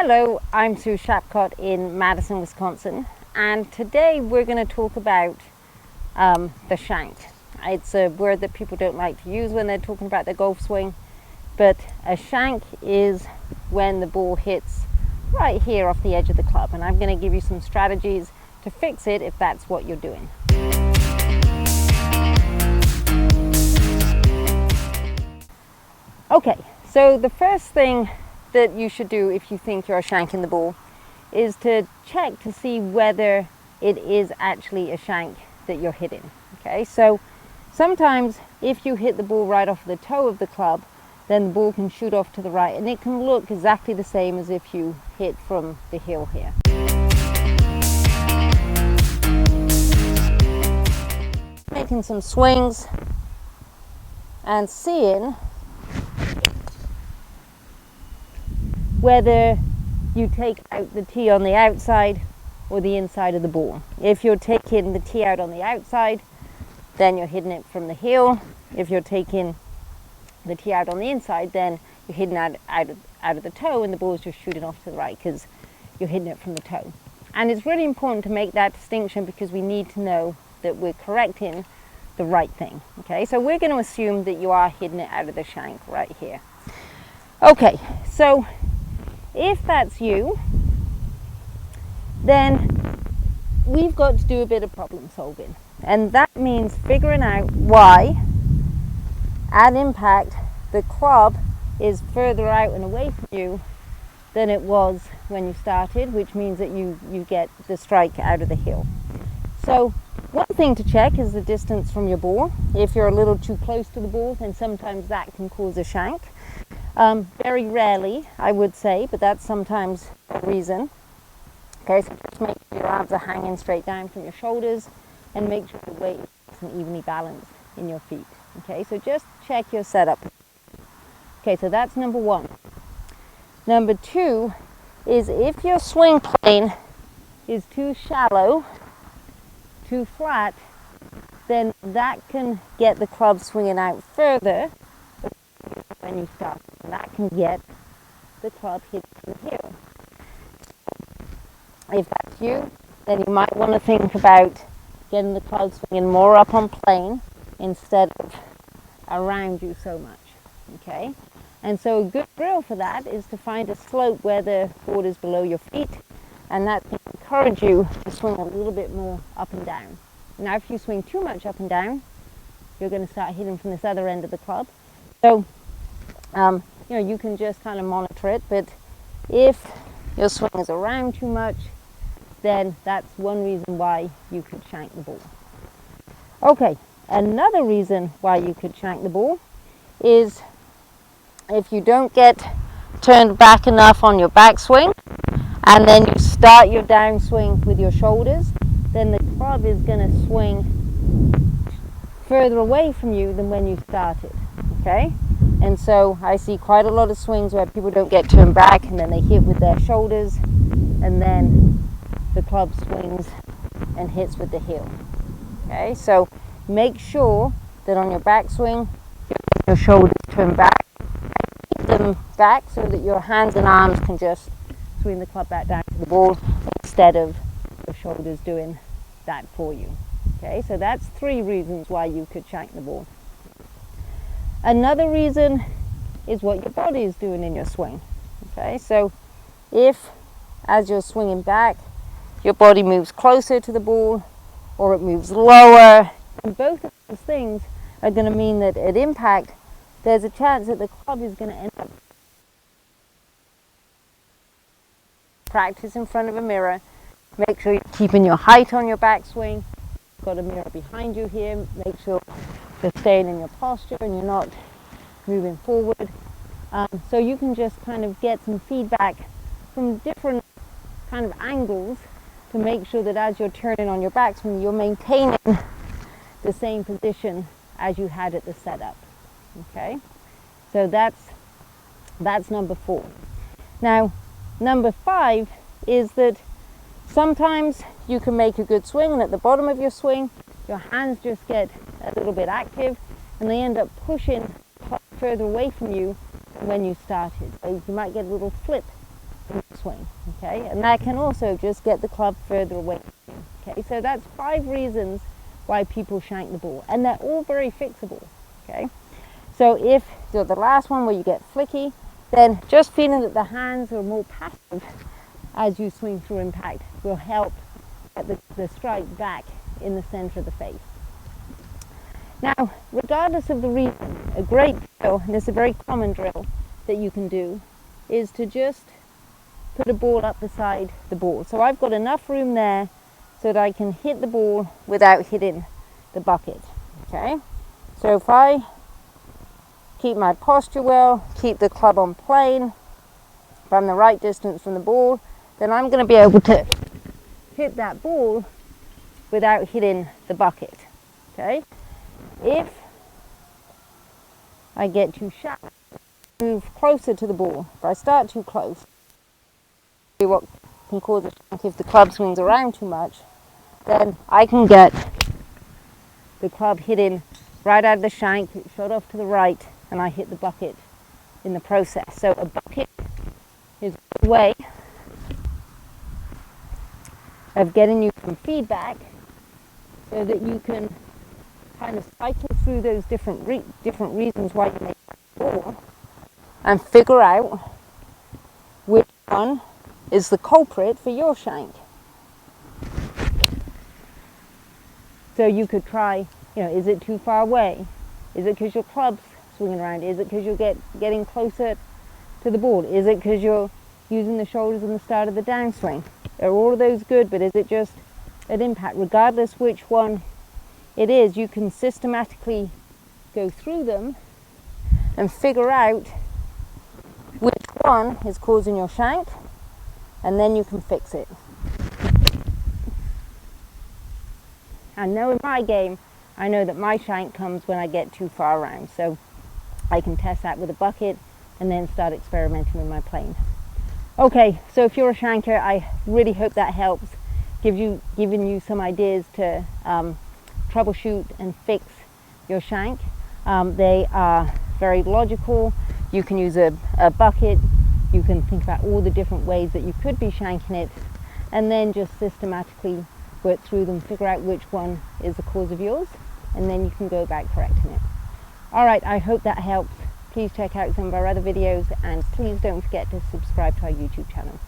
Hello, I'm Sue Shapcott in Madison, Wisconsin, and today we're going to talk about the shank. It's a word that people don't like to use when they're talking about their golf swing, but a shank is when the ball hits right here off the edge of the club, and I'm going to give you some strategies to fix it if that's what you're doing. Okay, so the first thing that you should do if you think you're shanking the ball is to check to see whether it is actually a shank that you're hitting. Okay, so sometimes if you hit the ball right off the toe of the club, then the ball can shoot off to the right and it can look exactly the same as if you hit from the heel here. Making some swings and seeing whether you take out the tee on the outside or the inside of the ball. If you're taking the tee out on the outside, then you're hitting it from the heel. If you're taking the tee out on the inside, then you're hitting out of the toe and the ball's just shooting off to the right because you're hitting it from the toe. And it's really important to make that distinction because we need to know that we're correcting the right thing. Okay, so we're going to assume that you are hitting it out of the shank right here. Okay, so if that's you, then we've got to do a bit of problem solving, and that means figuring out why at impact the club is further out and away from you than it was when you started, which means that you get the strike out of the heel. So one thing to check is the distance from your ball. If you're a little too close to the ball, then sometimes that can cause a shank. Very rarely, I would say, but that's sometimes a reason. Okay, so just make sure your arms are hanging straight down from your shoulders and make sure the weight is evenly balanced in your feet. Okay, so just check your setup. Okay, so that's number one. Number two is if your swing plane is too shallow, too flat, then that can get the club swinging out further when you start, and that can get the club hit from the heel. If that's you, then you might want to think about getting the club swinging more up on plane instead of around you so much. Okay, and so a good drill for that is to find a slope where the board is below your feet, and that can encourage you to swing a little bit more up and down. Now if you swing too much up and down, you're going to start hitting from this other end of the club. So you can just kind of monitor it, but if your swing is around too much, then that's one reason why you could shank the ball. Okay, another reason why you could shank the ball is if you don't get turned back enough on your backswing and then you start your downswing with your shoulders, then the club is going to swing further away from you than when you started. Okay? And so I see quite a lot of swings where people don't get turned back and then they hit with their shoulders and then the club swings and hits with the heel. Okay, so make sure that on your backswing, your shoulders turn back. Keep them back so that your hands and arms can just swing the club back down to the ball instead of your shoulders doing that for you. Okay, so that's three reasons why you could shank the ball. Another reason is what your body is doing in your swing. Okay, so if as you're swinging back, your body moves closer to the ball or it moves lower, and both of those things are going to mean that at impact, there's a chance that the club is going to end up. Practice in front of a mirror. Make sure you're keeping your height on your backswing. You've got a mirror behind you here. Make sure you're staying in your posture and you're not moving forward. So you can just kind of get some feedback from different kind of angles to make sure that as you're turning on your backswing, you're maintaining the same position as you had at the setup. Okay, so that's number four. Now, number five is that sometimes you can make a good swing and at the bottom of your swing, your hands just get a little bit active and they end up pushing further away from you than when you started. So you might get a little flip in the swing. Okay, and that can also just get the club further away. Okay, so that's 5 reasons why people shank the ball, and they're all very fixable. Okay, so if you're the last one where you get flicky, then just feeling that the hands are more passive as you swing through impact will help get the strike back in the center of the face. Now, regardless of the reason, a great drill, and this is a very common drill that you can do, is to just put a ball up beside the ball. So I've got enough room there so that I can hit the ball without hitting the bucket. Okay, so if I keep my posture well, keep the club on plane, if I'm the right distance from the ball, then I'm going to be able to hit that ball without hitting the bucket. Okay, if I get too shallow, move closer to the ball. If I start too close, what can cause a shank if the club swings around too much, then I can get the club hitting right out of the shank, it's shot off to the right, and I hit the bucket in the process. So a bucket is a way of getting you some feedback so that you can kind of cycle through those different reasons why you make the ball and figure out which one is the culprit for your shank. So you could try, is it too far away? Is it because your club's swinging around? Is it because you're getting closer to the ball? Is it because you're using the shoulders in the start of the downswing? Are all of those good, but is it just an impact? Regardless which one it is, you can systematically go through them and figure out which one is causing your shank, and then you can fix it. I know in my game, I know that my shank comes when I get too far around, so I can test that with a bucket and then start experimenting with my plane. Okay, so if you're a shanker, I really hope that helps, giving you some ideas to troubleshoot and fix your shank. They are very logical. You can use a bucket. You can think about all the different ways that you could be shanking it, and then just systematically work through them, figure out which one is the cause of yours, and then you can go back correcting it. All right, I hope that helps. Please check out some of our other videos, and please don't forget to subscribe to our YouTube channel.